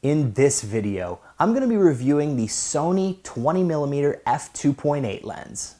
In this video, I'm going to be reviewing the Sony 20mm f2.8 lens.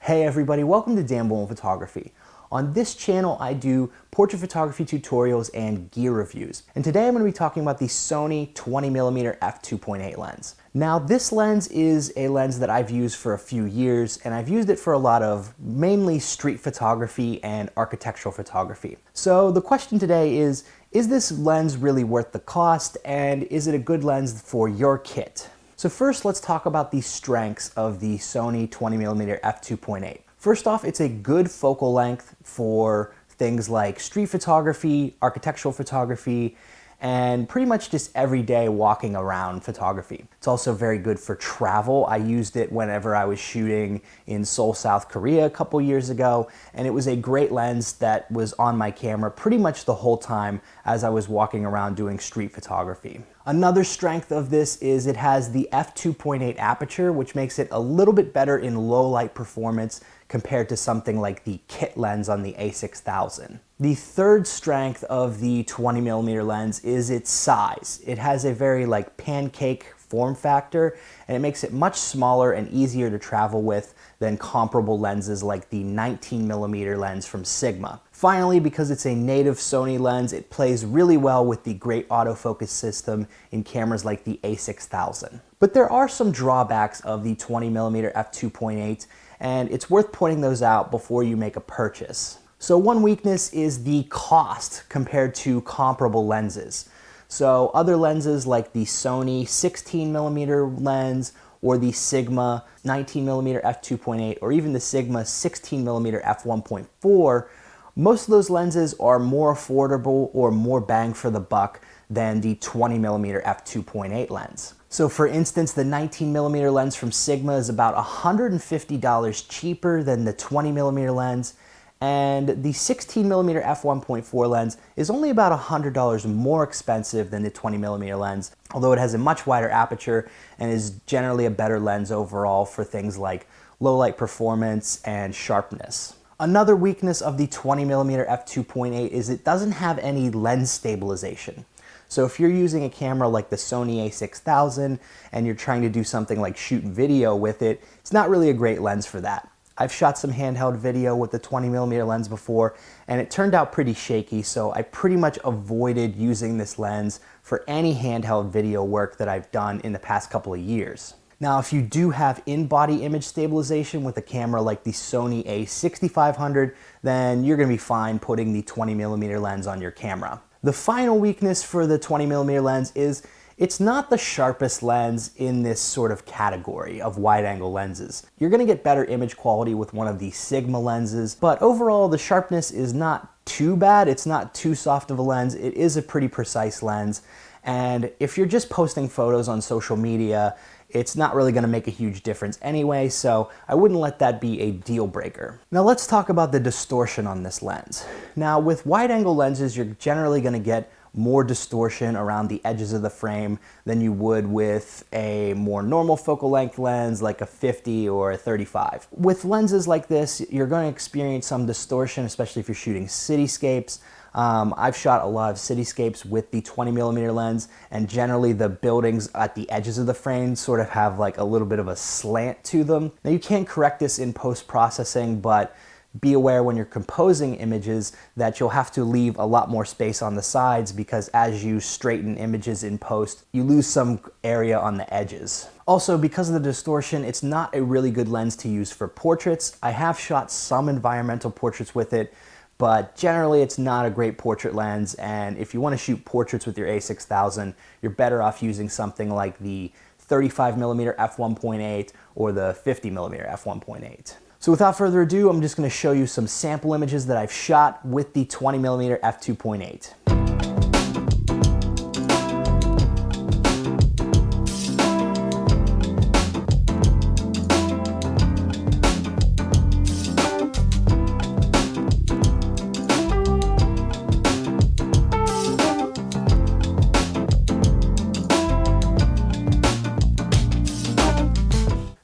Hey everybody, welcome to Dan Bullman Photography. On this channel, I do portrait photography tutorials and gear reviews. And today I'm going to be talking about the Sony 20mm f2.8 lens. Now, this lens is a lens that I've used for a few years, and I've used it for a lot of mainly street photography and architectural photography. So the question today is this lens really worth the cost, and is it a good lens for your kit? So first, let's talk about the strengths of the Sony 20mm f2.8. First off, it's a good focal length for things like street photography, architectural photography, and pretty much just everyday walking around photography. It's also very good for travel. I used it whenever I was shooting in Seoul, South Korea a couple years ago, and it was a great lens that was on my camera pretty much the whole time as I was walking around doing street photography. Another strength of this is it has the f2.8 aperture, which makes it a little bit better in low light performance compared to something like the kit lens on the A6000. The third strength of the 20mm lens is its size. It has a very pancake form factor, and it makes it much smaller and easier to travel with than comparable lenses like the 19mm lens from Sigma. Finally, because it's a native Sony lens, it plays really well with the great autofocus system in cameras like the A6000. But there are some drawbacks of the 20mm f2.8, and it's worth pointing those out before you make a purchase. So one weakness is the cost compared to comparable lenses. So other lenses like the Sony 16mm lens or the Sigma 19mm f2.8 or even the Sigma 16mm f1.4, most of those lenses are more affordable or more bang for the buck than the 20mm f2.8 lens. So for instance, the 19mm lens from Sigma is about $150 cheaper than the 20mm lens, and the 16mm f1.4 lens is only about $100 more expensive than the 20mm lens, although it has a much wider aperture and is generally a better lens overall for things like low light performance and sharpness. Another weakness of the 20mm f2.8 is it doesn't have any lens stabilization. So if you're using a camera like the Sony A6000 and you're trying to do something like shoot video with it, it's not really a great lens for that. I've shot some handheld video with the 20mm lens before, and it turned out pretty shaky, so I pretty much avoided using this lens for any handheld video work that I've done in the past couple of years. Now, if you do have in-body image stabilization with a camera like the Sony A6500, then you're going to be fine putting the 20mm lens on your camera. The final weakness for the 20mm lens is it's not the sharpest lens in this sort of category of wide-angle lenses. You're going to get better image quality with one of the Sigma lenses, but overall the sharpness is not too bad. It's not too soft of a lens. It is a pretty precise lens, and if you're just posting photos on social media, it's not really going to make a huge difference anyway, so I wouldn't let that be a deal breaker. Now let's talk about the distortion on this lens. Now with wide-angle lenses, you're generally going to get more distortion around the edges of the frame than you would with a more normal focal length lens like a 50 or a 35. With lenses like this, you're going to experience some distortion, especially if you're shooting cityscapes. I've shot a lot of cityscapes with the 20mm lens, and generally the buildings at the edges of the frame sort of have like a little bit of a slant to them. Now you can correct this in post-processing, but be aware when you're composing images that you'll have to leave a lot more space on the sides, because as you straighten images in post, you lose some area on the edges. Also, because of the distortion, it's not a really good lens to use for portraits. I have shot some environmental portraits with it, but generally it's not a great portrait lens, and if you want to shoot portraits with your A6000, you're better off using something like the 35mm f1.8 or the 50mm f1.8. So without further ado, I'm just going to show you some sample images that I've shot with the 20mm f2.8.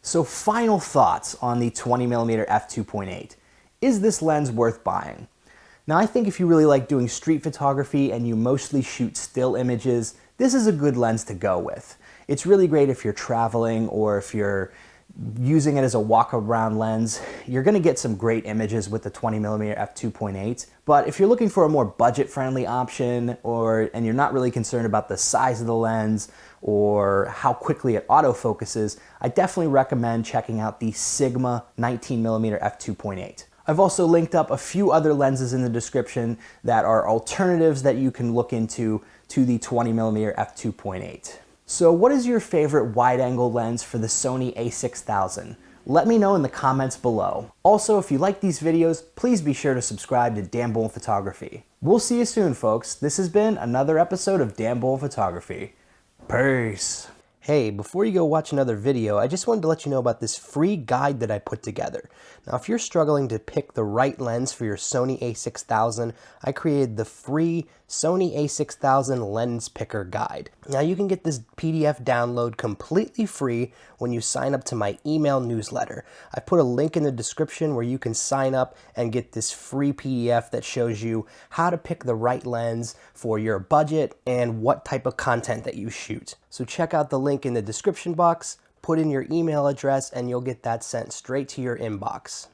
So final thoughts on the 20mm f2.8. Is this lens worth buying? Now I think if you really like doing street photography and you mostly shoot still images, this is a good lens to go with. It's really great if you're traveling or if you're using it as a walk-around lens. You're going to get some great images with the 20mm f2.8, but if you're looking for a more budget-friendly option and you're not really concerned about the size of the lens or how quickly it autofocuses, I definitely recommend checking out the Sigma 19mm f2.8. I've also linked up a few other lenses in the description that are alternatives that you can look into to the 20mm f2.8. So what is your favorite wide-angle lens for the Sony A6000? Let me know in the comments below. Also, if you like these videos, please be sure to subscribe to Dan Bullman Photography. We'll see you soon, folks. This has been another episode of Dan Bullman Photography. Peace. Hey, before you go watch another video, I just wanted to let you know about this free guide that I put together. Now, if you're struggling to pick the right lens for your Sony A6000, I created the free Sony A6000 Lens Picker Guide. Now, you can get this PDF download completely free when you sign up to my email newsletter. I put a link in the description where you can sign up and get this free PDF that shows you how to pick the right lens for your budget and what type of content that you shoot. So check out the link in the description box, put in your email address, and you'll get that sent straight to your inbox.